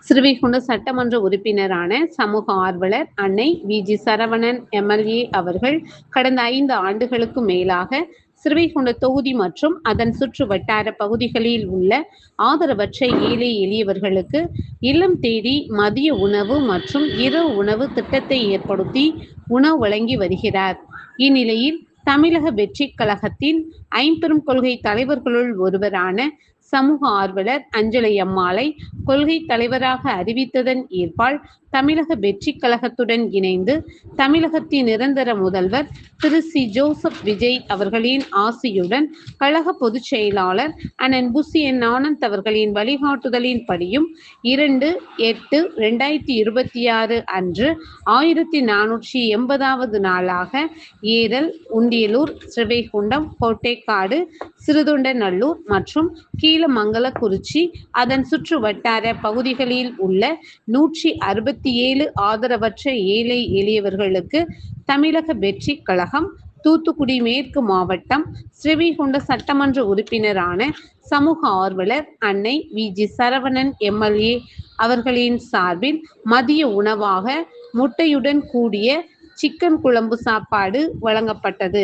ஸ்ரீவைகுண்டம் சட்டமன்ற உறுப்பினரான சமூக ஆர்வலர் அன்னை வி.ஜி. சரவணன் எம்.எல்.ஏ. அவர்கள் கடந்த 5 ஆண்டுகளுக்கு மேலாக ஸ்ரீவைகுண்டம் தொகுதி மற்றும் அதன் சுற்று வட்டார பகுதிகளில் உள்ள ஆதரவற்ற ஏழை எளியவர்களுக்கு இல்லம் தேடி மதிய உணவு மற்றும் இரவு உணவு திட்டத்தை ஏற்படுத்தி உணவு வழங்கி வருகிறார். இந்நிலையில் தமிழக வெற்றிக் கழகத்தின் ஐம்பெரும் கொள்கை தலைவர்களுள் ஒருவரான சமூக ஆர்வலர் அஞ்சலை அம்மாளை கொள்கை தலைவராக அறிவித்ததன் ஏற்பால் தமிழக வெற்றிக் கழகத்துடன் இணைந்து தமிழகத்தின் நிரந்தர முதல்வர் திரு சி. ஜோசப் விஜய் அவர்களின் ஆசியுடன் கழக பொதுச் செயலாளர் அண்ணன் புசி என். ஆனந்த் அவர்களின் வழிகாட்டுதலின்படியும் 2/8/2026 அன்று 1480வது நாளாக ஏரல், உண்டியலூர், ஸ்ரீவைகுண்டம், கோட்டைக்காடு, சிறுதொண்டநல்லூர் மற்றும் கீழமங்கலக்குறிச்சி அதன் சுற்று வட்டார பகுதிகளில் உள்ள 167 ஆதரவற்ற ஏழை எளியவர்களுக்கு தமிழக வெற்றிக் கழகம் தூத்துக்குடி மேற்கு மாவட்டம் ஸ்ரீவைகுண்டம் சட்டமன்ற உறுப்பினரான சமூக ஆர்வலர் அன்னை வி.ஜி. சரவணன் எம்.எல்.ஏ. அவர்களின் சார்பில் மதிய உணவாக முட்டையுடன் கூடிய சிக்கன் குழம்பு சாப்பாடு வழங்கப்பட்டது.